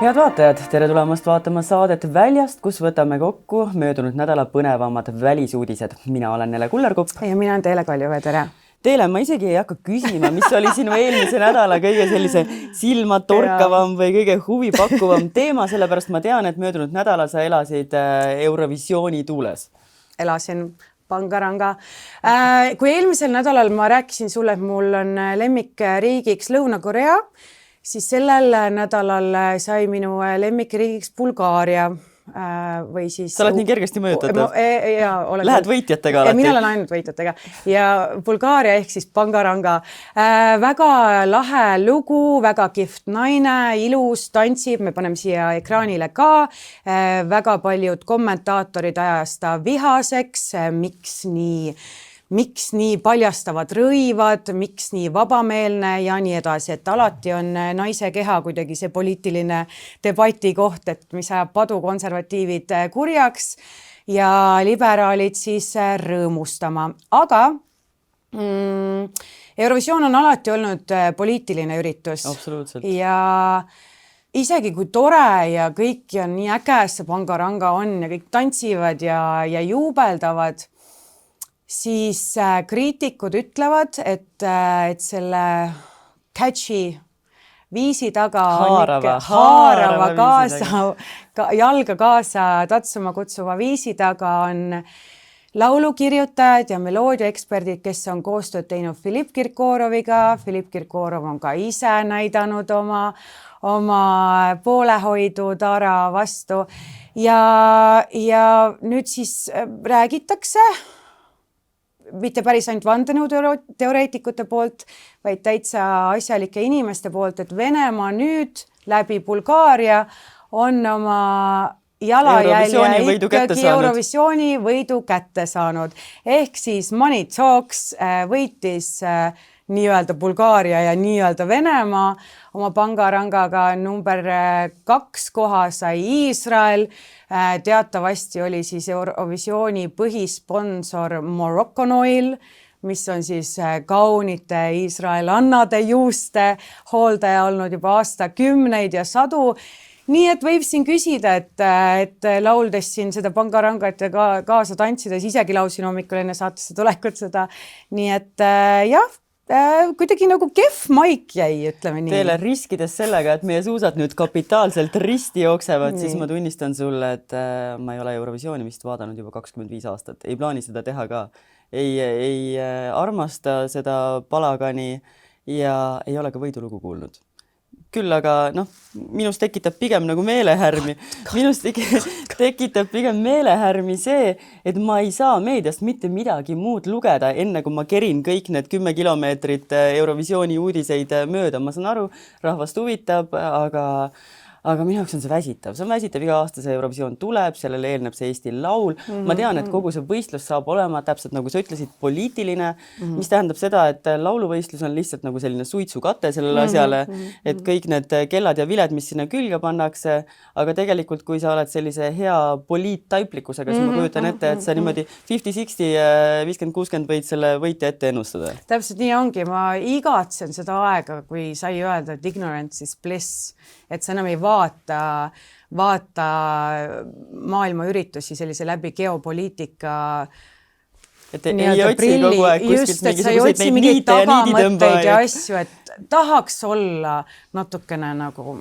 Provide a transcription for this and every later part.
Head vaatajad, tere tulemast vaatama saadet Väljast, kus võtame kokku möödunud nädala põnevamad välisuudised. Mina olen Nele Kullerkupp. Ja mina olen Teele Kaljuvee, tere. Teele, ma isegi ei hakka küsima, mis oli sinu eelmise nädala kõige sellise silmatorkavam või kõige huvipakkuvam teema, sellepärast ma tean, et möödunud nädala sa elasid Eurovisiooni tuules. Elasin Pangaranga. Kui eelmisel nädalal ma rääkisin sulle, et mul on lemmikriigiks Lõuna-Korea, siis sellel nädalal sai minu lemmikriigiks Bulgaaria või siis... Sa oled nii kergesti mõjutatav. Lähed võitjatega alati. Mina olen ainult võitjatega. Ja Bulgaaria ehk siis Pangaranga. Väga lahe lugu, väga kihvt naine, ilus, tantsib, me paneme siia ekraanile ka. Väga paljud kommentaatorid ajas ta vihaseks, miks nii paljastavad rõivad, miks nii vabameelne ja nii edasi, et alati on naise keha kuidagi see poliitiline debati koht, et mis ajab padu konservatiivid kurjaks ja liberaalid siis rõõmustama. Aga Eurovisioon on alati olnud poliitiline üritus. Absoluutselt. Ja isegi kui tore ja kõik on nii äge, see Pangaranga on ja kõik tantsivad ja juubeldavad, siis kriitikud ütlevad, et selle catchy viisi taga haarava kaasa, jalga kaasa tatsuma kutsuva viisi taga on laulukirjutajad ja meloodiaeksperdid, kes on koostööd teinud Filipp Kirkoroviga. Filipp Kirkorov on ka ise näidanud oma poolehoidu Tara vastu ja nüüd siis räägitakse mitte päris ainult vandenõuteoreetikute poolt, vaid täitsa asjalike inimeste poolt, et Venemaa nüüd läbi Bulgaaria on oma jalajälje ikkagi Eurovisiooni võidu kätte saanud. Ehk siis Money Talks võitis nii-öelda Bulgaaria ja nii-öelda Venemaa. Oma Pangarangaga number 2 koha sai Iisrael. Teatavasti oli siis Eurovisiooni põhisponsor Moroccan Oil, mis on siis kaunite Iisraelannade juuste hooldaja olnud juba aastakümneid ja sadu. Nii et võib siin küsida, et lauldes siin seda Pangarangat ja kaasa tantsides, isegi laulsin hommikul enne saatesse tulekut seda. Nii et jah, kuidagi nagu kehv maik jäi, ütleme nii. Teele riskides sellega, et meie suusad nüüd kapitaalselt risti jooksevad, siis ma tunnistan sulle, et ma ei ole Eurovisiooni vist vaadanud juba 25 aastat. Ei plaani seda teha ka. Ei armasta seda palagani ja ei ole ka võidulugu kuulnud. Küll aga minust tekitab pigem nagu meelehärmi. Minust tekitab pigem meelehärmi see, et ma ei saa meediast mitte midagi muud lugeda, enne kui ma kerin kõik need 10 kilomeetrit Eurovisiooni uudiseid mööda. Ma saan aru, rahvast huvitab, aga minu jaoks on see väsitav. See on väsitav, iga aasta see Eurovisioon tuleb, sellele eelneb see Eesti laul. Ma tean, et kogu see võistlus saab olema täpselt nagu sa ütlesid, poliitiline, mis tähendab seda, et lauluvõistlus on lihtsalt nagu selline suitsukate sellele asjale, et kõik need kellad ja viled, mis sinna külge pannakse, aga tegelikult, kui sa oled sellise hea poliittaiplikkusega, siis ma kujutan ette, et sa niimoodi 50-60, 50-60 võid selle võitja ette ennustada. Täpselt nii ongi. Ma igatsen seda aega, kui sai öelda, et ignorance is bliss, et sa enam ei vaata maailma üritusi sellise läbi geopoliitika et ei otsi kogu aeg kuskilt mingisuguseid neid tagamõtteid ja asju, et tahaks olla natukene nagu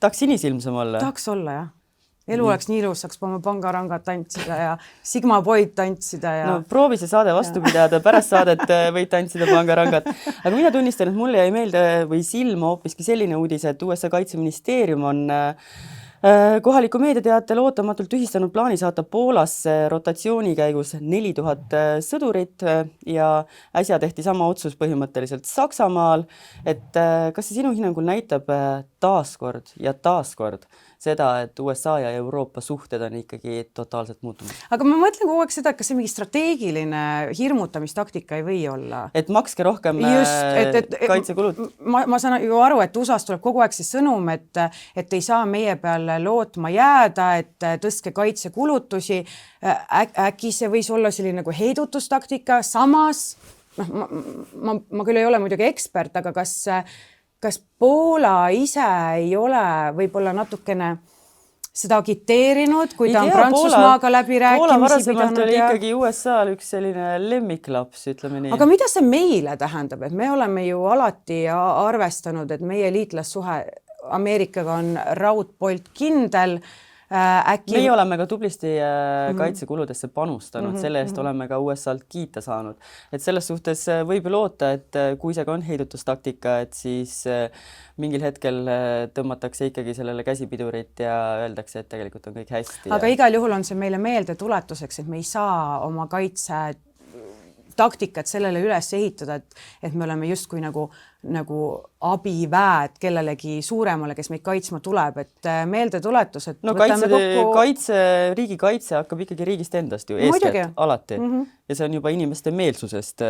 tahaks sinisilmsem olla? Tahaks olla, jah. Elu oleks nii ilus, saaks oma Pangarangat tantsida ja Sigma Boyd tantsida. Ja... No proovi see saade vastu pidada, pärast saadet võid tantsida Pangarangat. Aga mina tunnistan, et mulle jäi meelde või silma hoopiski selline uudis, et USA kaitseministeerium on kohaliku meediateatel ootamatult ühistanud plaani saata Poolasse rotatsiooni käigus 4000 sõdurit ja äsja tehti sama otsus põhimõtteliselt Saksamaal, et kas see sinu hinnangul näitab taaskord seda, et USA ja Euroopa suhted on ikkagi totaalselt muutunud. Aga ma mõtlen kogu aeg seda, et kas see mingi strateegiline hirmutamistaktika ei või olla. Et makske rohkem kaitsekulud. Ma saan ju aru, et USAs tuleb kogu aeg see sõnum, et ei saa meie peale lootma jääda, et tõstke kaitsekulutusi. Äkki see võis olla selline nagu heidutustaktika. Samas, ma küll ei ole muidugi ekspert, aga kas kas Poola ise ei ole võib-olla natukene seda agiteerinud, kui ta on Prantsusmaaga Poola varasemalt oli ikkagi USA-l üks selline lemmiklaps, ütleme nii. Aga mida see meile tähendab, et me oleme ju alati arvestanud, et meie liitlassuhe Ameerikaga on raudpolt kindel. Meie oleme ka tublisti kaitsekuludesse panustanud, selle eest oleme ka USA-lt kiita saanud. Et selles suhtes võib loota, et kui see ka on heidutustaktika, et siis mingil hetkel tõmmatakse ikkagi sellele käsipidurit ja öeldakse, et tegelikult on kõik hästi. Aga igal juhul on see meile meelde tuletuseks, et me ei saa oma kaitse taktikat sellele üles ehitada, et me oleme justkui nagu abiväed kellelegi suuremale, kes meid kaitsma tuleb, et meelde tuletus, et riigi kaitse hakkab ikkagi riigist endast ju eeskätt alati. Ja see on juba inimeste meelsusest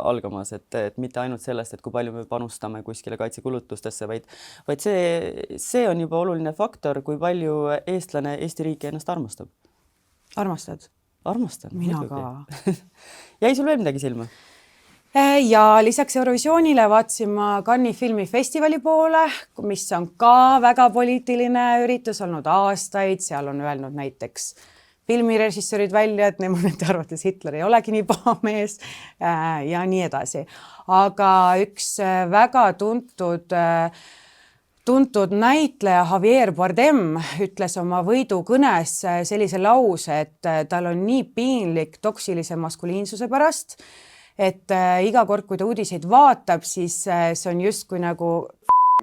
algamas, et mitte ainult sellest, et kui palju me panustame kuskile kaitsekulutustesse, vaid see on juba oluline faktor, kui palju eestlane Eesti riiki ennast armastab. Armastad? Armastan. Mina ka. Jäi sul veel midagi silma? Ja lisaks Eurovisioonile vaatasin ma Cannes'i filmifestivali poole, mis on ka väga poliitiline üritus olnud aastaid. Seal on öelnud näiteks filmirežissöörid välja, et nende arvates Hitler ei olegi nii paha mees ja nii edasi. Aga üks väga tuntud näitleja Javier Bardem ütles oma võidukõnes sellise lause, et tal on nii piinlik toksilise maskuliinsuse pärast, et iga kord, kui ta uudiseid vaatab, siis see on justkui nagu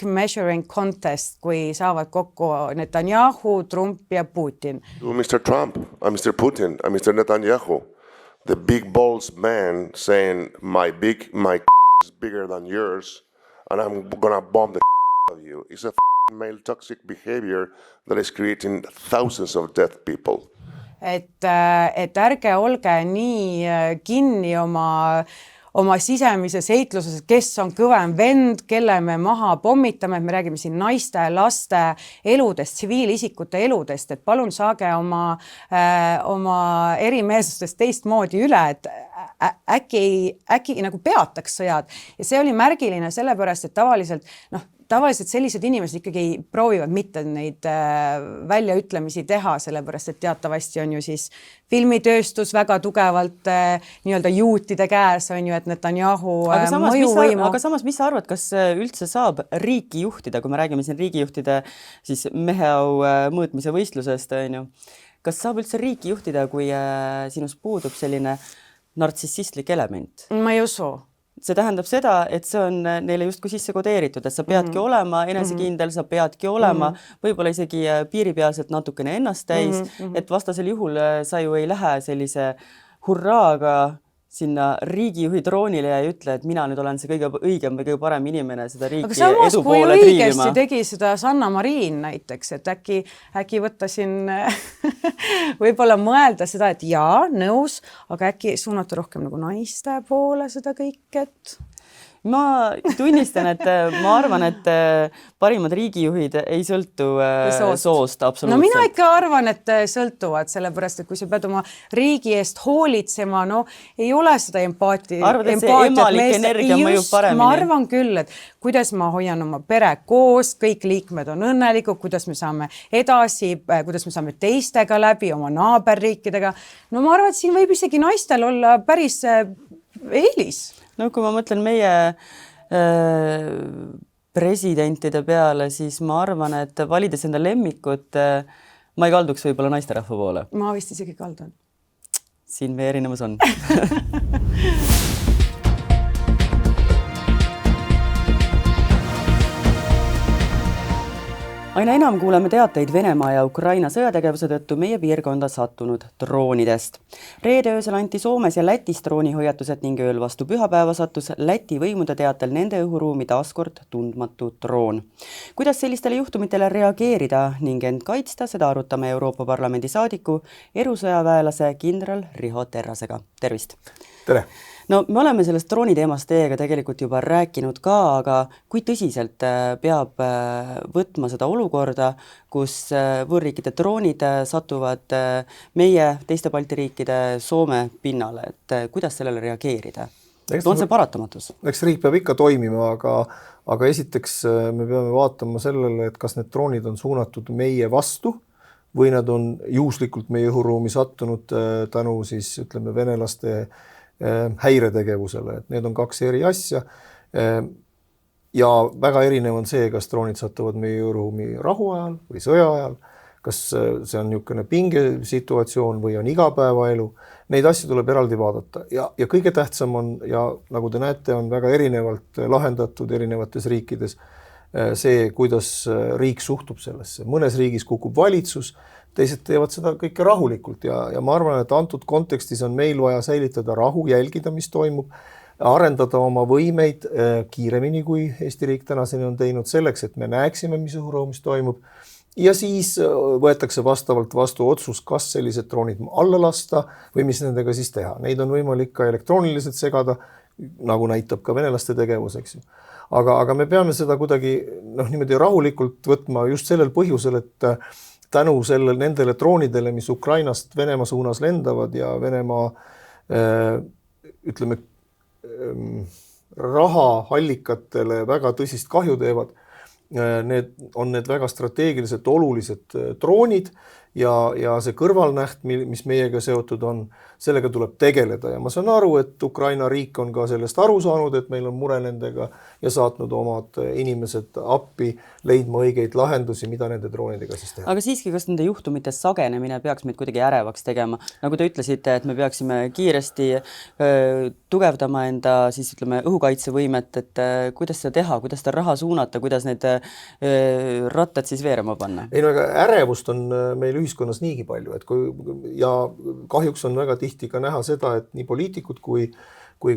measuring contest, kui saavad kokku Netanyahu, Trump ja Putin. Mr. Trump, Mr. Putin, Mr. Netanyahu, the big balls man saying my is bigger than yours and I'm gonna bomb the of you is a male toxic behavior that is creating thousands of dead people. Et ärge olge nii kinni oma sisemises heitluses, kes on kõvem vend, kelle me maha pommitame, et me räägime siin naiste, laste eludest, tsiviilisikute eludest, et palun saage oma erimeelsustest teistmoodi üle, et äkki nagu peataks sõjad. Ja see oli märgiline sellepärast, et tavaliselt sellised inimesed ikkagi proovivad mitte neid väljaütlemisi teha, sellepärast et teatavasti on ju siis filmitööstus väga tugevalt nii-öelda juutide käes on ju, et Netanyahu mõjuvõimu. Aga samas, mis sa arvad, kas üldse saab riiki juhtida, kui me räägime siin riigijuhtide siis meheau mõõtmise võistlusest, on ju, kas saab üldse riiki juhtida, kui sinus puudub selline nartsissistlik element? Ma ei usu. See tähendab seda, et see on neile justkui sisse kodeeritud, et sa peadki olema enesekindel, sa peadki olema võib-olla isegi piiripealselt natukene ennast täis, et vastasel juhul sa ju ei lähe sellise hurraaga sinna riigijuhi troonile ja ei ütle, et mina nüüd olen see kõige õigem või kõige parem inimene seda riiki edu poole triivima. Aga samas, kui õigesti tegi seda Sanna Marin näiteks, et äkki võtta siin võib-olla mõelda seda, et jaa, nõus, aga äkki suunata rohkem nagu naiste poole seda kõik, et... Ma tunnistan, et ma arvan, et parimad riigijuhid ei sõltu soost absoluutselt. No mina ikka arvan, et sõltuvad, sellepärast, et kui sa pead oma riigi eest hoolitsema, ei ole seda empaatiat. Arvad, et see emalik energia mõjub paremini? Ma arvan küll, et kuidas ma hoian oma pere koos, kõik liikmed on õnnelikud, kuidas me saame edasi, kuidas me saame teistega läbi, oma naaberriikidega. No ma arvan, et siin võib isegi naistel olla päris eelis. No kui ma mõtlen meie presidentide peale, siis ma arvan, et valides enda lemmikut, ma ei kalduks võib-olla naisterahva poole. Ma vist isegi kaldun. Siin meie erinevus on. Aina enam kuuleme teateid Venemaa ja Ukraina sõjategevuse tõttu meie piirkonda sattunud droonidest. Reede öösel anti Soomes ja Lätis droonihoiatused ning ööl vastu pühapäeva sattus Läti võimude teatel nende õhuruumi taaskord tundmatu droon. Kuidas sellistele juhtumitele reageerida ning end kaitsta, seda arutame Euroopa Parlamendi saadiku erusõjaväelase kindral Riho Terrasega. Tervist! Tere! No me oleme sellest drooni teemast teiega tegelikult juba rääkinud ka, aga kui tõsiselt peab võtma seda olukorda, kus võõrriikide droonid satuvad meie, teiste Balti riikide, Soome pinnale, et kuidas sellele reageerida? On see paratamatus? Eks riik peab ikka toimima, aga aga esiteks me peame vaatama sellele, et kas need droonid on suunatud meie vastu või nad on juhuslikult meie õhuruumi sattunud tänu siis ütleme venelaste häiretegevusele, et need on kaks eri asja. Ja väga erinev on see, kas droonid satuvad meie õhuruumi rahu ajal või sõja ajal, kas see on niisugune pingesituatsioon või on igapäevaelu. Neid asju tuleb eraldi vaadata ja kõige tähtsam on, ja nagu te näete, on väga erinevalt lahendatud erinevates riikides see, kuidas riik suhtub sellesse. Mõnes riigis kukub valitsus, teised teevad seda kõike rahulikult ja ma arvan, et antud kontekstis on meil vaja säilitada rahu, jälgida, mis toimub, arendada oma võimeid kiiremini, kui Eesti riik tänaseni on teinud selleks, et me näeksime, mis õhuruumis toimub. Ja siis võetakse vastavalt vastu otsus, kas sellised droonid alla lasta või mis nendega siis teha. Neid on võimalik ka elektrooniliselt segada, nagu näitab ka venelaste tegevus, eks ju. Aga me peame seda kuidagi niimoodi rahulikult võtma just sellel põhjusel, et tänu nendele droonidele, mis Ukrainast Venemaa suunas lendavad ja Venemaa ütleme rahahallikatele väga tõsist kahju teevad, need on need väga strateegiliselt olulised droonid ja see kõrvalnäht, mis meiega seotud on, sellega tuleb tegeleda ja ma saan aru, et Ukraina riik on ka sellest aru saanud, et meil on mure nendega ja saatnud omad inimesed appi leidma õigeid lahendusi, mida nende droonidega siis teha. Aga siiski, kas nende juhtumite sagenemine peaks meid kuidagi ärevaks tegema? Nagu te ütlesite, et me peaksime kiiresti tugevdama enda siis ütleme õhukaitsevõimet, et kuidas seda teha, kuidas seda raha suunata, kuidas need rattad siis veerema panna? Ei, aga ärevust on meil ühiskonnas niigi palju, et ja kahjuks on väga tihti ka näha seda, et nii poliitikud kui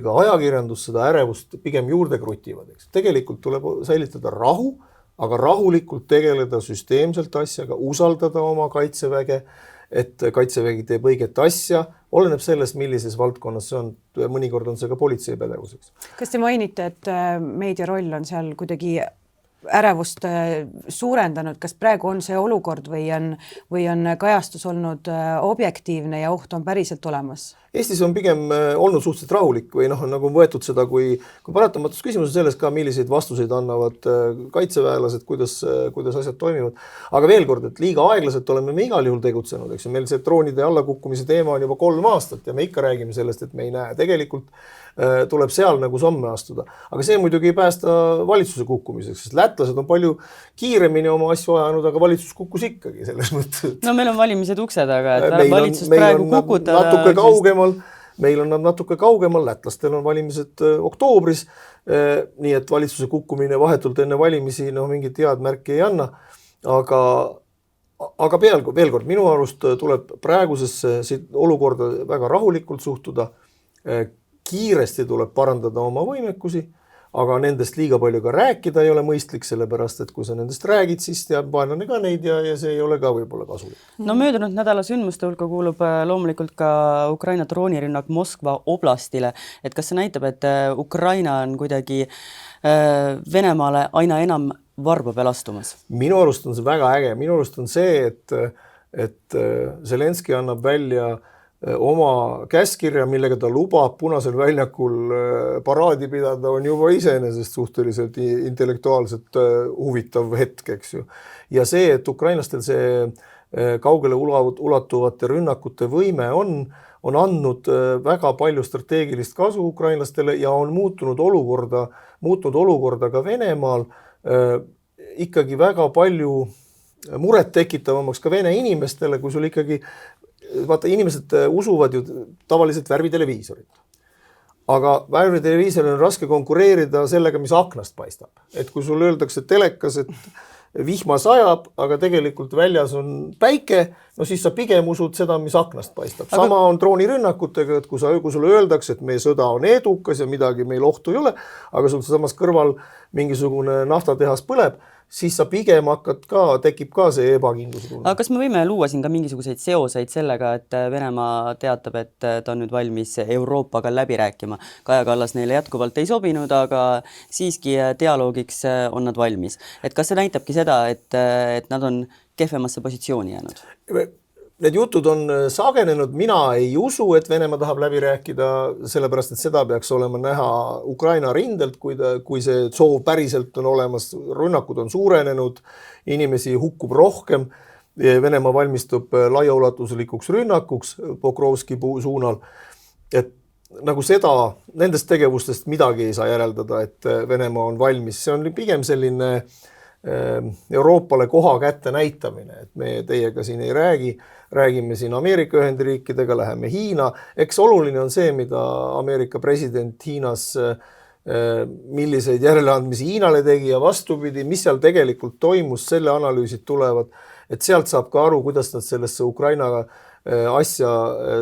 ka ajakirjandus seda ärevust pigem juurde krutivad. Tegelikult tuleb säilitada rahu, aga rahulikult tegeleda süsteemselt asjaga, usaldada oma kaitseväge, et kaitsevägi teeb õiget asja, oleneb sellest, millises valdkonnas see on. Mõnikord on see ka politsei pädevuseks. Kas te mainite, et meedia roll on seal kuidagi ärevust suurendanud, kas praegu on see olukord või on kajastus olnud objektiivne ja oht on päriselt olemas? Eestis on pigem olnud suhteliselt rahulik või nagu on võetud seda kui paratamatus. Küsimus on selles ka, milliseid vastuseid annavad kaitseväelased, kuidas asjad toimivad. Aga veel kord, et liiga aeglaselt oleme me igal juhul tegutsenud. Eks? Meil see droonide allakukkumise teema on juba 3 aastat ja me ikka räägime sellest, et me ei näe. Tegelikult tuleb seal nagu samme astuda. Aga see muidugi ei päästa valitsuse kukkumiseks, sest lätlased on palju kiiremini oma asju ajanud, aga valitsus kukkus ikkagi selles mõttes. No meil on valimised ukse taga, et valitsus praegu kukutada. Natuke kaugemal, meil on nad natuke kaugemal, lätlastel on valimised oktoobris, nii et valitsuse kukkumine vahetult enne valimisi mingit head märki ei anna. Aga veel kord, minu arust tuleb praegusesse olukorda väga rahulikult suhtuda, kiiresti tuleb parandada oma võimekusi, aga nendest liiga palju ka rääkida ei ole mõistlik, sellepärast, et kui sa nendest räägid, siis teab vaenlane ka neid ja see ei ole ka võib-olla kasulik. No möödunud nädala sündmuste hulka kuulub loomulikult ka Ukraina droonirünnak Moskva oblastile. Et kas see näitab, et Ukraina on kuidagi Venemaale aina enam varba peal astumas? Minu arust on see väga äge. Minu arust on see, et Zelenski annab välja oma käskirja, millega ta lubab Punasel väljakul paraadi pidada, on juba iseenesest suhteliselt intellektuaalselt huvitav hetk, eks ju. Ja see, et ukrainlastel see kaugele ulatuvate rünnakute võime on andnud väga palju strateegilist kasu ukrainlastele ja on muutunud olukorda ka Venemaal ikkagi väga palju muret tekitavamaks ka vene inimestele, kui sul ikkagi vaata, inimesed usuvad ju tavaliselt värviteleviisorit. Aga värviteleviisoril on raske konkureerida sellega, mis aknast paistab. Et kui sul öeldakse telekas, et vihma sajab, aga tegelikult väljas on päike, no siis sa pigem usud seda, mis aknast paistab. Sama on droonirünnakutega, et kui sulle öeldakse, et meie sõda on edukas ja midagi meil ohtu ei ole, aga sul samas kõrval mingisugune naftatehas põleb, siis sa pigem tekib ka see ebakindlus. Aga kas me võime luua siin ka mingisuguseid seoseid sellega, et Venemaa teatab, et ta on nüüd valmis Euroopaga läbi rääkima? Kaja Kallas neile jätkuvalt ei sobinud, aga siiski dialoogiks on nad valmis. Et kas see näitabki seda, et nad on kehvemasse positsiooni jäänud? need jutud on sagenenud, mina ei usu, et Venemaa tahab läbi rääkida, sellepärast, et seda peaks olema näha Ukraina rindelt, kui see soov päriselt on olemas, rünnakud on suurenenud, inimesi hukkub rohkem, Venemaa valmistub laiaulatuslikuks rünnakuks Pokrovski suunal, et nagu seda, nendest tegevustest midagi ei saa järeldada, et Venemaa on valmis. See on pigem selline Euroopale koha kätte näitamine, et me teiega siin ei räägime siin Ameerika Ühendriikidega, läheme Hiina. Eks oluline on see, mida Ameerika president Hiinas, milliseid järeleandmisi Hiinale tegi ja vastupidi, mis seal tegelikult toimus, selle analüüsid tulevad, et sealt saab ka aru, kuidas nad sellesse Ukrainaga asja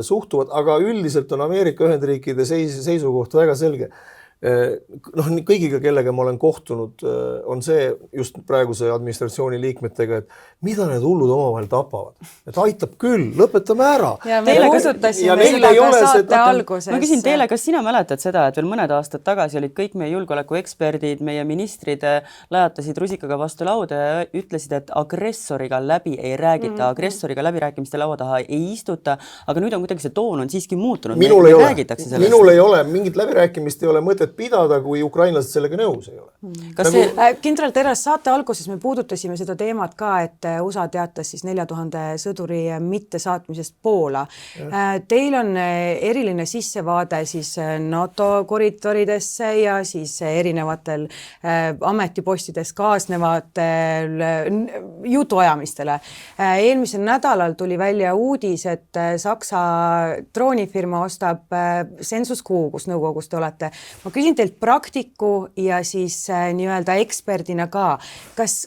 suhtuvad, aga üldiselt on Ameerika Ühendriikide seisukoht väga selge. Kõigiga, kellega ma olen kohtunud, on see just praeguse administratsiooni liikmetega, et mida need hullud omavahel tapavad. Et aitab küll, lõpetame ära. Ja me kusutasime seda ka saate alguses. Ma küsin teile, kas sina mäletad seda, et veel mõned aastad tagasi olid kõik meie julgeolekueksperdid, meie ministrid lajatasid rusikaga vastu lauda ja ütlesid, et agressoriga läbi ei räägita, agressoriga läbirääkimiste laua taha ei istuta, aga nüüd on kuidagi see toon on siiski muutunud. Minul ei ole, mingit läbirääkimist ei ole mõtet pidada, kui ukrainlased sellega nõus ei ole. Kindral Terras, saate alguses me puudutasime seda teemat ka, et USA teatas siis 4000 sõduri mitte saatmisest Poola. Teil on eriline sissevaade siis NATO koridoridesse ja siis erinevatel ametipostides kaasnevatel jutuajamistele. Eelmisel nädalal tuli välja uudis, et Saksa droonifirma ostab Sensus-Q, kus nõukogus te olete. Ma küsin teilt praktiku ja siis nii-öelda eksperdina ka. Kas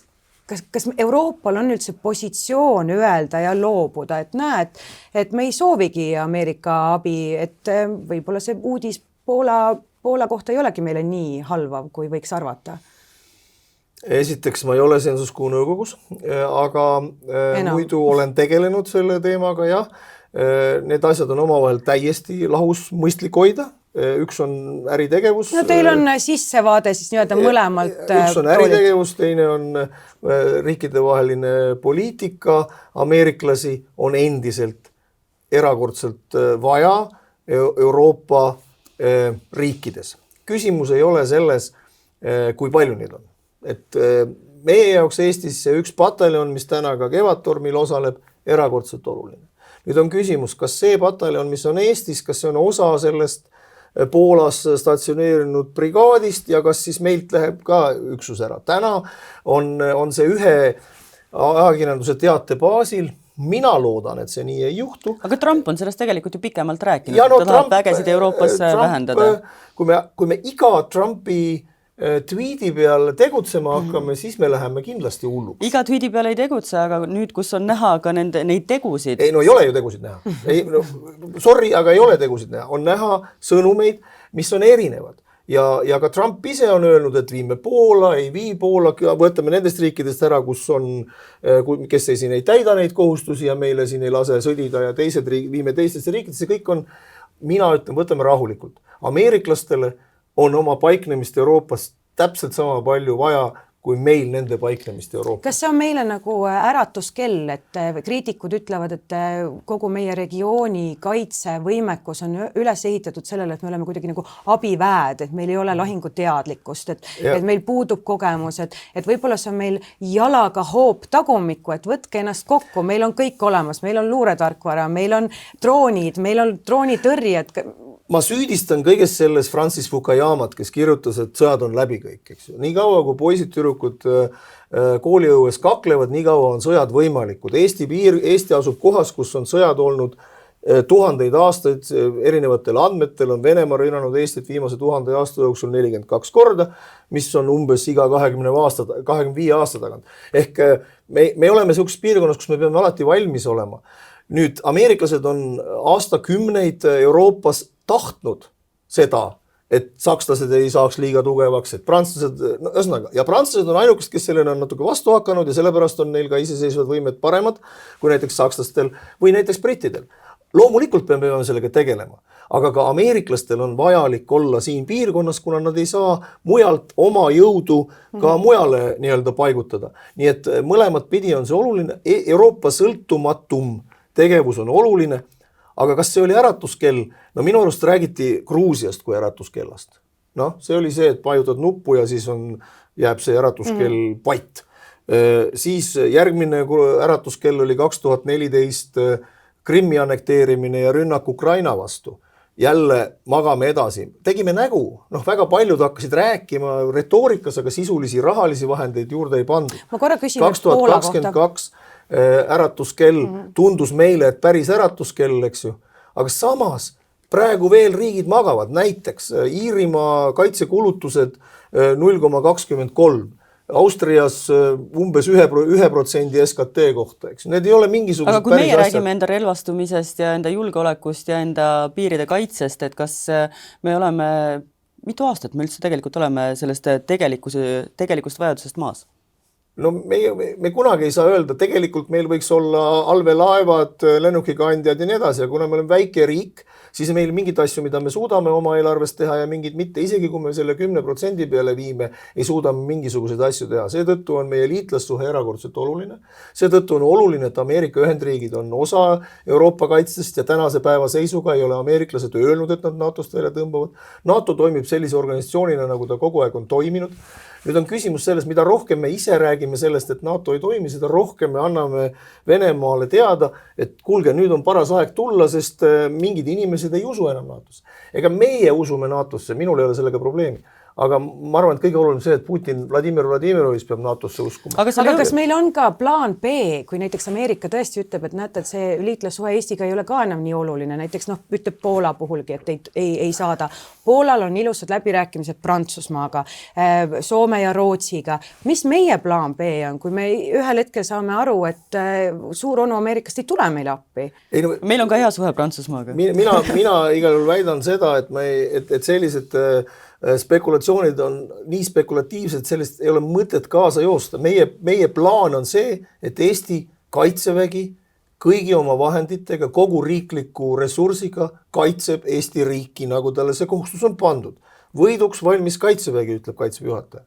Euroopal on üldse positsioon öelda ja loobuda, et näed, et me ei soovigi Ameerika abi, et võib-olla see uudis Poola kohta ei olegi meile nii halvav, kui võiks arvata? Esiteks ma ei ole Sensus-Q nõukogus, aga muidu olen tegelenud selle teemaga, jah. Need asjad on omavahel täiesti lahus mõistlik hoida. Üks on äritegevus. No teil on sissevaade siis nii-öelda mõlemalt. Üks on äritegevus, teine on riikidevaheline poliitika. Ameeriklasi on endiselt erakordselt vaja Euroopa riikides. Küsimus ei ole selles, kui palju neid on. Et meie jaoks Eestis see üks pataljon, mis täna ka Kevadtormil osaleb, erakordselt oluline. Nüüd on küsimus, kas see pataljon, mis on Eestis, kas see on osa sellest Poolas statsioneerinud brigaadist ja kas siis meilt läheb ka üksus ära. Täna on see ühe ajakirjanduse teate baasil. Mina loodan, et see nii ei juhtu. Aga Trump on sellest tegelikult ju pikemalt rääkinud. Ta tahab vägesid Euroopas vähendada. Kui me iga Trumpi tweedi peal tegutsema hakkame, siis me läheme kindlasti hulluks. Iga tweedi peal ei tegutse, aga nüüd, kus on näha ka neid tegusid. Ei ole ju tegusid näha. Sorry, aga ei ole tegusid näha. On näha sõnumeid, mis on erinevad. Ja ka Trump ise on öelnud, et viime Poola, ei vii Poola, võtame nendest riikidest ära, kes siin ei täida neid kohustusi ja meile siin ei lase sõdida ja viime teistesse riikidesse. Kõik on, mina ütlen, võtame rahulikult. Ameeriklastele on oma paiknemist Euroopas täpselt sama palju vaja, kui meil nende paiknemist Euroopas. Kas see on meile nagu äratuskell, et kriitikud ütlevad, et kogu meie regiooni kaitsevõimekus on üles ehitatud sellele, et me oleme kuidagi nagu abiväed, et meil ei ole lahinguteadlikkust, et meil puudub kogemus, et võib-olla see on meil jalaga hoop tagumikku, et võtke ennast kokku, meil on kõik olemas, meil on luuretarkvara, meil on droonid, meil on droonitõrjed. Ma süüdistan kõiges selles Francis Fukuyamat, kes kirjutas, et sõjad on läbi kõik. Eks? Nii kaua, kui poisid tüdrukud kooliõues kaklevad, nii kaua on sõjad võimalikud. Eesti asub kohas, kus on sõjad olnud tuhandeid aastaid, erinevatel andmetel on Venemaa rünnanud Eestit viimase 1000 aasta jooksul 42 korda, mis on umbes iga 25 aasta tagant. Ehk me oleme sellises piirkonnas, kus me peame alati valmis olema. Nüüd, ameeriklased on aastakümneid Euroopas tahtnud seda, et sakslased ei saaks liiga tugevaks, et prantslased, ja prantslased on ainukesed, kes sellele on natuke vastu hakanud ja sellepärast on neil ka iseseisvad võimed paremad kui näiteks sakslastel või näiteks brittidel. Loomulikult peame sellega tegelema, aga ka ameeriklastel on vajalik olla siin piirkonnas, kuna nad ei saa mujalt oma jõudu ka mujale nii-öelda paigutada. Nii et mõlemat pidi on see oluline. Euroopa sõltumatum tegevus on oluline, aga kas see oli äratuskell? No minu arust räägiti Gruusiast kui äratuskellast. Noh, see oli see, et vajutad nuppu ja siis jääb see äratuskell vait. Siis järgmine äratuskell oli 2014 Krimmi annekteerimine ja rünnak Ukraina vastu. Jälle magame edasi. Tegime nägu. Noh, väga paljud hakkasid rääkima retoorikas, aga sisulisi rahalisi vahendeid juurde ei pandud. Ma korra küsin 2022 äratuskell tundus meile, et päris äratuskell, eks ju. Aga samas praegu veel riigid magavad. Näiteks Iirimaa kaitsekulutused 0,23. Austrias umbes 1% SKT kohta, eks. Need ei ole mingisugused aga kui meie räägime enda relvastumisest ja enda julgeolekust ja enda piiride kaitsest, et kas me oleme, mitu aastat me üldse tegelikult oleme sellest tegelikust vajadusest maas? No me kunagi ei saa öelda, tegelikult meil võiks olla allveelaevad, lennukikandjad ja nii edasi, ja kuna me oleme väike riik, siis meil mingid asju, mida me suudame oma eelarvest teha ja mingid mitte, isegi kui me selle 10% peale viime, ei suuda mingisuguseid asju teha. Seetõttu on meie liitlassuhe erakordselt oluline. Seetõttu on oluline, et Ameerika Ühendriigid on osa Euroopa kaitsest ja tänase päeva seisuga ei ole ameeriklased öelnud, et nad NATO-st välja tõmbavad. NATO toimib sellise organisatsioonina, nagu ta kogu aeg on toiminud. Nüüd on küsimus selles, mida rohkem me ise räägime sellest, et NATO ei toimi, seda rohkem me anname Venemaale teada, et kuulge, nüüd on paras aeg tulla, sest mingid inimesed ei usu enam NATOsse. Ega meie usume NATOsse, minul ei ole sellega probleemi. Aga ma arvan, et kõige oluline see, et Putin Vladimir Vladimirovich peab NATOsse uskuma. Aga kas meil on ka plaan B, kui näiteks Ameerika tõesti ütleb, et näete, et see liitlassuhe Eestiga ei ole ka enam nii oluline, näiteks ütleb Poola puhulgi, et ei saada. Poolal on ilusad läbirääkimised Prantsusmaaga, Soome ja Rootsiga. Mis meie plaan B on, kui me ühel hetkel saame aru, et suur onu Ameerikast ei tule meile appi? Meil on ka hea suhe Prantsusmaaga. Mina igal juhul väidan seda, et sellised spekulatsioonid on nii spekulatiivsed, sellest ei ole mõtet kaasa joosta. Meie plaan on see, et Eesti kaitsevägi kõigi oma vahenditega, kogu riikliku ressursiga kaitseb Eesti riiki, nagu talle see kohustus on pandud. Võiduks valmis kaitsevägi, ütleb kaitseväe juhataja.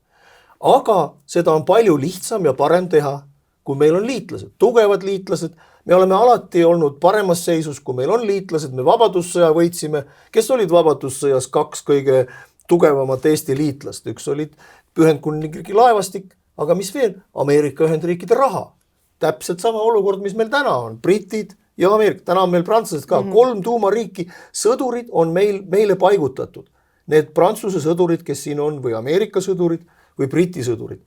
Aga seda on palju lihtsam ja parem teha, kui meil on liitlased, tugevad liitlased. Me oleme alati olnud paremas seisus, kui meil on liitlased, me vabadussõja võitsime. Kes olid vabadussõjas 2 kõige tugevamat Eesti liitlast? Üks olid Ühendkuningriigi laevastik, aga mis veel? Ameerika Ühendriikide raha. Täpselt sama olukord, mis meil täna on. Britid ja Ameerika. Täna on meil prantslased ka. 3 tuumariiki. Sõdurid on meile paigutatud. Need prantsuse sõdurid, kes siin on, või Ameerika sõdurid, või Briti sõdurid.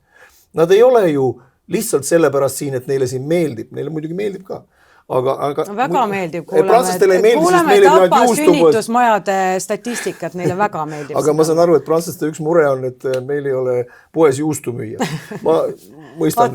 Nad ei ole ju lihtsalt sellepärast siin, et neile siin meeldib. Neile muidugi meeldib ka. Aga väga meeldib, kuuleme Tapa sünnitusmajade statistikat, neile väga meeldib. Aga ma saan aru, et prantslaste üks mure on, et meil ei ole poes juustu müüa. Ma mõistan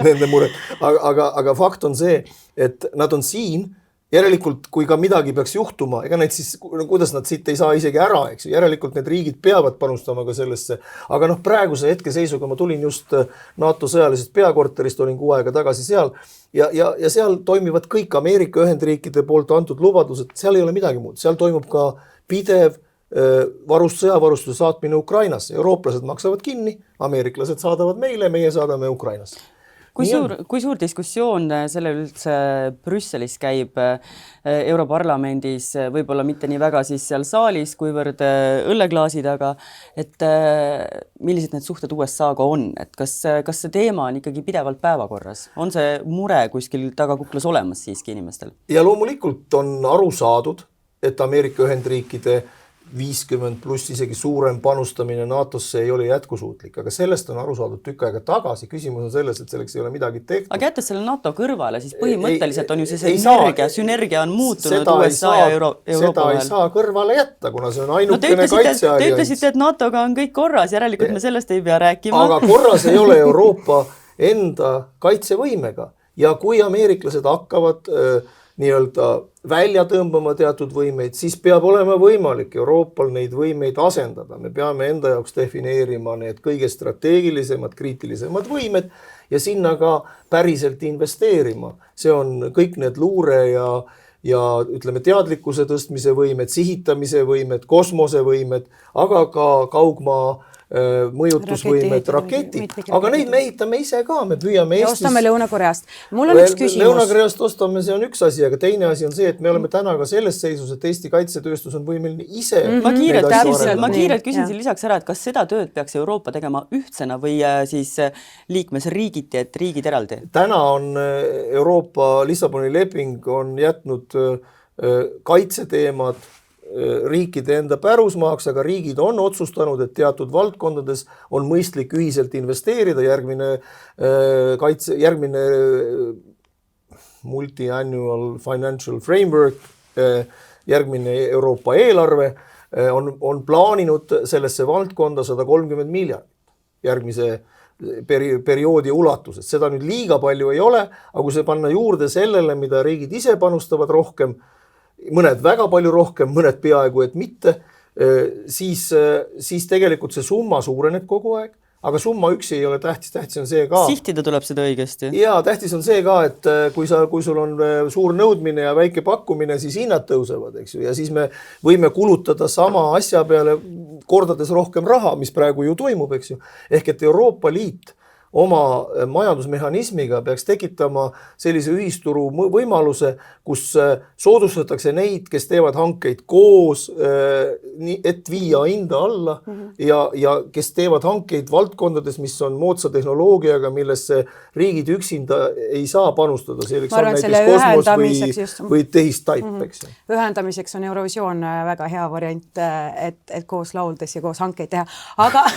nende mure. Aga fakt on see, et nad on siin, järelikult kui ka midagi peaks juhtuma, ega need siis, kuidas nad siit ei saa isegi ära, eks? Järelikult need riigid peavad panustama ka sellesse. Aga praeguse hetkeseisuga ma tulin just NATO sõjalisest peakorterist, olin 6 aega tagasi seal ja seal toimivad kõik Ameerika Ühendriikide poolt antud lubadused, seal ei ole midagi muud. Seal toimub ka pidev sõjavarustuse saatmine Ukrainasse. Eurooplased maksavad kinni, ameeriklased saadavad meile, meie saadame Ukrainasse. Kui suur diskussioon selle üldse Brüsselis käib Europarlamendis, võib-olla mitte nii väga siis seal saalis, kuivõrd õlleklaasi taga, et millised need suhted USA-ga on? Et kas see teema on ikkagi pidevalt päevakorras? On see mure kuskil tagakuklas olemas siiski inimestel? Ja loomulikult on aru saadud, et Ameerika Ühendriikide 50 pluss isegi suurem panustamine NATOsse ei ole jätkusuutlik, aga sellest on aru saadud tükk aega tagasi. Küsimus on selles, et selleks ei ole midagi tehtud. Aga jättes selle NATO kõrvale, siis põhimõtteliselt on ju see sünergia on muutunud USA ja Euroopa seda ei saa kõrvale jätta, kuna see on ainukene kaitseallians. Te ütlesite, et NATOga on kõik korras, järelikult me sellest ei pea rääkima. Aga korras ei ole Euroopa enda kaitsevõimega ja kui ameeriklased hakkavad nii-öelda välja tõmbama teatud võimeid, siis peab olema võimalik Euroopal neid võimeid asendada. Me peame enda jaoks defineerima need kõige strateegilisemad, kriitilisemad võimed ja sinna ka päriselt investeerima. See on kõik need luure ja ütleme teadlikkuse tõstmise võimed, sihitamise võimed, kosmosevõimed, aga ka kaugmaa mõjutusvõimet, raketid, aga neid me ehitame ise ka, me püüame ja ostame Lõuna-Koreast. Mul on üks küsimus. Lõuna-Koreast ostame, see on üks asi, aga teine asi on see, et me oleme täna ka selles seisus, et Eesti kaitsetööstus on võimeline ise ma kiirelt küsin siin lisaks ära, et kas seda tööd peaks Euroopa tegema ühtsena või siis liikmesriigiti, et riigid eraldi? Täna on Euroopa Lissaboni leping on jätnud kaitseteemad riikide enda pärusmaaks, aga riigid on otsustanud, et teatud valdkondades on mõistlik ühiselt investeerida, järgmine multi-annual financial framework, järgmine Euroopa eelarve on plaaninud sellesse valdkonda 130 miljardit järgmise perioodi ulatuses. Seda nüüd liiga palju ei ole, aga kui see panna juurde sellele, mida riigid ise panustavad rohkem, mõned väga palju rohkem, mõned peaaegu et mitte, siis tegelikult see summa suureneb kogu aeg, aga summa üksi ei ole tähtis, tähtis on see ka. Sihtida tuleb seda õigesti. Ja tähtis on see ka, et kui sul on suur nõudmine ja väike pakkumine, siis hinnad tõusevad, eks ju, ja siis me võime kulutada sama asja peale kordades rohkem raha, mis praegu ju toimub, eks ju. Ehk et Euroopa Liit oma majandusmehhanismiga peaks tekitama sellise ühisturu võimaluse, kus soodustatakse neid, kes teevad hankeid koos, et viia hinda alla ja kes teevad hankeid valdkondades, mis on moodsa tehnoloogiaga, millesse riigid üksinda ei saa panustada. Ma arvan, selle ühendamiseks just. Või tehistaip, eks. Ühendamiseks on Eurovisioon väga hea variant, et koos lauldes ja koos hankeid teha. Aga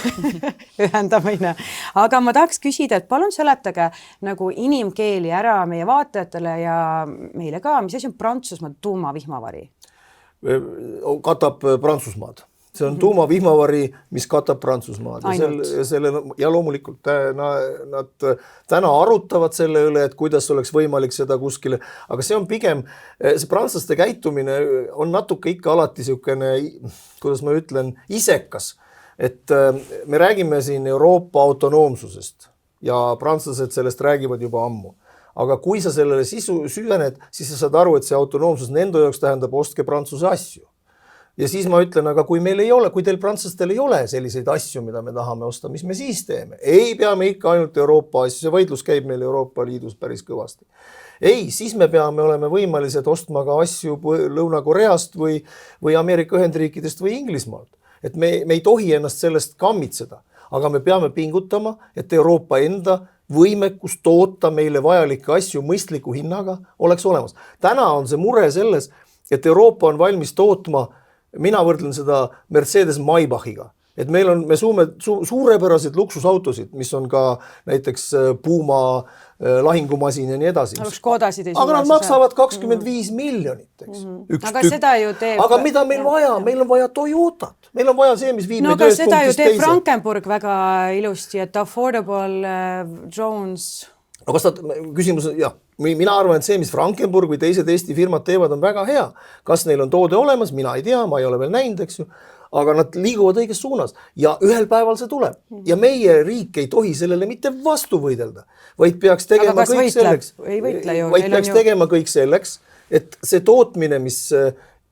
ühendamine. Aga ma tahaks küsida, et palun seletage nagu inimkeeli ära meie vaatajatele ja meile ka, mis asi on Prantsusmaa tuumavihmavari? Katab Prantsusmaad. See on tuumavihmavari, mis katab Prantsusmaad. Ja loomulikult nad täna arutavad selle üle, et kuidas oleks võimalik seda kuskile, aga see on pigem, see prantslaste käitumine on natuke ikka alati siukene, kuidas ma ütlen, isekas. Et me räägime siin Euroopa autonoomsusest ja prantslased sellest räägivad juba ammu. Aga kui sa sellele süvened, siis sa saad aru, et see autonoomsus nende jaoks tähendab ostke prantsuse asju. Ja siis ma ütlen, aga kui meil ei ole, kui teil prantslastel ei ole selliseid asju, mida me tahame osta, mis me siis teeme? Ei peame ikka ainult Euroopa asju, see võidlus käib meil Euroopa Liidus päris kõvasti. Ei, siis me peame olema võimelised ostma ka asju Lõuna-Koreast või Ameerika Ühendriikidest või Inglismaalt. Et me ei tohi ennast sellest kammitseda, aga me peame pingutama, et Euroopa enda võimekus toota meile vajalikke asju mõistliku hinnaga oleks olemas. Täna on see mure selles, et Euroopa on valmis tootma, mina võrdlen seda Mercedes Maybachiga, et me suume suurepärased luksusautosid, mis on ka näiteks Puma lahingumasin ja nii edasi. Aga nad maksavad 25 miljonit, eks. Aga seda ju teeb... Aga mida meil vaja? Meil on vaja Toyotat. Meil on vaja see, mis viib meid ühest punktist teise. Aga seda ju teeb Frankenburg väga ilusti, et affordable drones... Aga küsimus on, jah, mina arvan, et see, mis Frankenburg või teised Eesti firmad teevad, on väga hea. Kas neil on toode olemas? Mina ei tea, ma ei ole veel näinud, eks ju. Aga nad liiguvad õiges suunas ja ühel päeval see tuleb. Ja meie riik ei tohi sellele mitte vastu võidelda, vaid peaks tegema kõik selleks. Vaid peaks tegema kõik selleks, et see tootmine, mis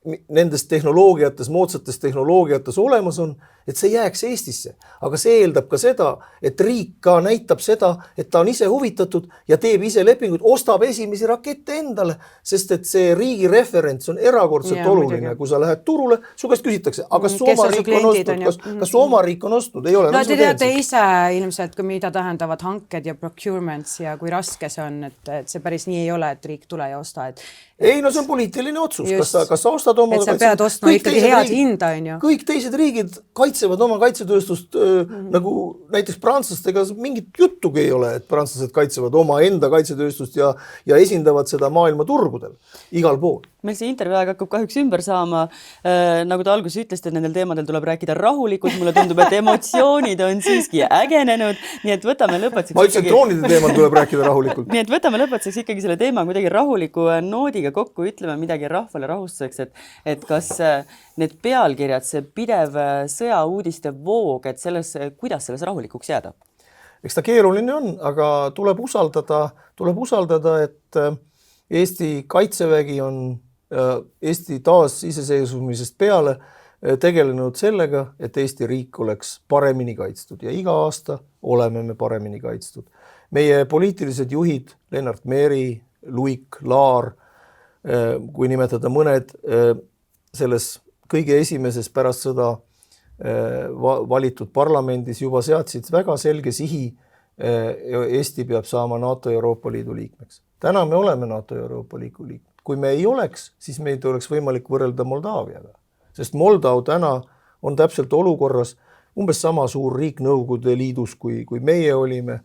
nendes tehnoloogiates, moodsates tehnoloogiates olemas on, et see jääks Eestisse. Aga see eeldab ka seda, et riik ka näitab seda, et ta on ise huvitatud ja teeb ise lepinguid, ostab esimesi rakette endale, sest et see riigi referents on erakordselt oluline. Kui sa lähed turule, su käest küsitakse, aga kas su oma riik on ostnud? Kas su oma riik on ostnud? Ei ole. No te teate ise ilmselt, mida tähendavad hanked ja procurements ja kui raske see on, et see päris nii ei ole, et riik tule ja osta. Ei, no see on poliitiline otsus. Kas sa ostad oma... Et sa pead ostma ikkagi head hinda, on ju. Kõik teised riigid kaitsevad oma kaitsetööstust nagu näiteks prantslastega mingit juttugi ei ole, et prantslased kaitsevad oma enda kaitsetööstust ja esindavad seda maailma turgudel igal pool. Meil see intervjuu aeg hakkab kahjuks ümber saama. Nagu ta alguses ütlesite, et nendel teemadel tuleb rääkida rahulikult. Mulle tundub, et emotsioonid on siiski ägenenud. Nii et võtame lõpetuseks... Ma ütlesin, et droonide teemal tuleb rääkida rahulikult. Nii et võtame lõpetuseks ikkagi selle teema kuidagi rahuliku noodiga kokku, ütleme midagi rahvale rahustuseks, et kas need pealkirjad, see pidev sõjauudiste voog, et kuidas selles rahulikuks jääda? Eks ta keeruline on, aga tuleb usaldada, et Eesti kaitsevägi on Eesti taas iseseisvumisest peale tegelenud sellega, et Eesti riik oleks paremini kaitstud ja iga aasta oleme me paremini kaitstud. Meie poliitilised juhid, Lennart Meri, Luik, Laar, kui nimetada mõned, selles kõige esimeses pärast sõda valitud parlamendis juba seadsid väga selge sihi, Eesti peab saama NATO ja Euroopa Liidu liikmeks. Täna me oleme NATO ja Euroopa Liidu liikmed. Kui me ei oleks, siis meid oleks võimalik võrrelda Moldaaviaga. Sest Moldau täna on täpselt olukorras umbes sama suur riik Nõukogude Liidus, kui meie olime,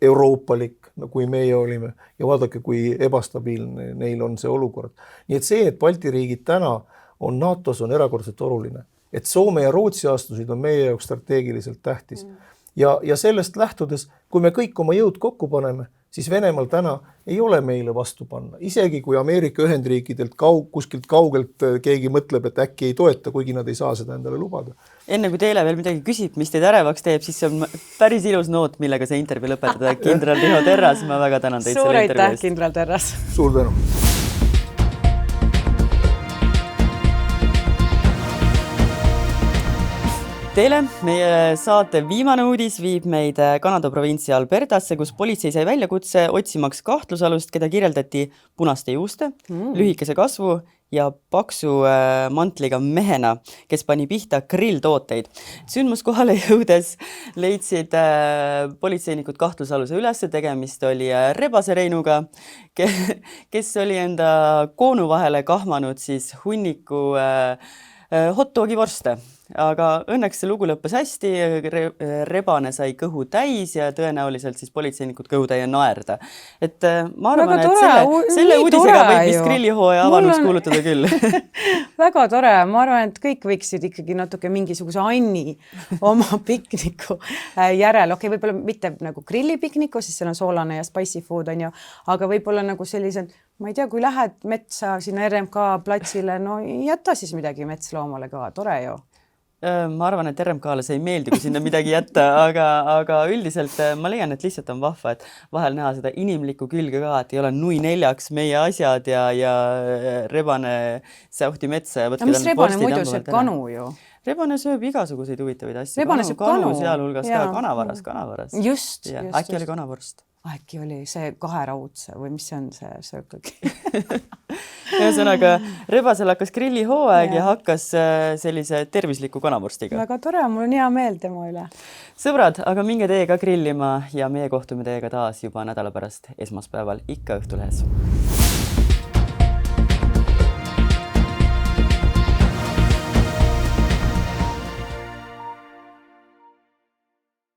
euroopalik, kui meie olime, ja vaadake, kui ebastabiilne neil on see olukord. Nii et see, et Balti riigid täna on NATO-s, on erakordselt oluline. Et Soome ja Rootsi astusid on meie jaoks strateegiliselt tähtis. Ja sellest lähtudes, kui me kõik oma jõud kokku paneme, siis Venemaal täna ei ole meile vastu panna. Isegi kui Ameerika Ühendriikidelt kuskilt kaugelt keegi mõtleb, et äkki ei toeta, kuigi nad ei saa seda endale lubada. Enne kui teile veel midagi küsib, mis teid ärevaks teeb, siis see on päris ilus noot, millega see intervjuu lõpetada. Kindral Riho Terras, ma väga tänan teid selle intervjuu eest. Suur aitäh, kindral Terras. Suur tänu. Teile meie saate viimane uudis viib meid Kanada provintsi Albertasse, kus politsei sai väljakutse otsimaks kahtlusalust, keda kirjeldati punaste juuste, lühikese kasvu ja paksu mantliga mehena, kes pani pihta grilltooteid. Sündmuskohale jõudes leidsid politseinikud kahtlusaluse üles, tegemist oli Rebasereinuga, kes oli enda koonu vahele kahmanud siis hunniku hot-dogi vorste. Aga õnneks see lugu lõppes hästi, Rebane sai kõhu täis ja tõenäoliselt siis politseinikud kõhutäie naerda. Et ma arvan, et selle uudisega võib vist grillihooaja avanuks kuulutada küll. Väga tore, ma arvan, et kõik võiksid ikkagi natuke mingisuguse anni oma pikniku järel. Okei, võib-olla mitte nagu grillipikniku, siis seal on soolane ja spicy food on ju, aga võib-olla nagu sellised, ma ei tea, kui lähed metsa sinna RMK platsile, no jätta siis midagi metsloomale ka, tore ju. Ma arvan, et RMK-le see ei meeldi, kui sinna midagi jätta, aga üldiselt ma leian, et lihtsalt on vahva, et vahel näha seda inimlikku külge ka, et ei ole nui neljaks meie asjad ja Rebane säuhti metsa. Ja mis Rebane muidu sööb kanu ju? Rebane sööb igasuguseid huvitavaid asju. Rebane sööb kanu. Sealhulgas ka kanavaras. Just. Äkki oli kanavorst. Äkki oli see kaheraudse või mis see on see söökagi? Ühesõnaga, Rebasel hakkas grillihooaeg ja hakkas sellise tervisliku kanavorstiga. Väga tore, mul on hea meel tema üle. Sõbrad, aga minge teiega grillima ja meie kohtume teiega taas juba nädala pärast esmaspäeval ikka Õhtulehes.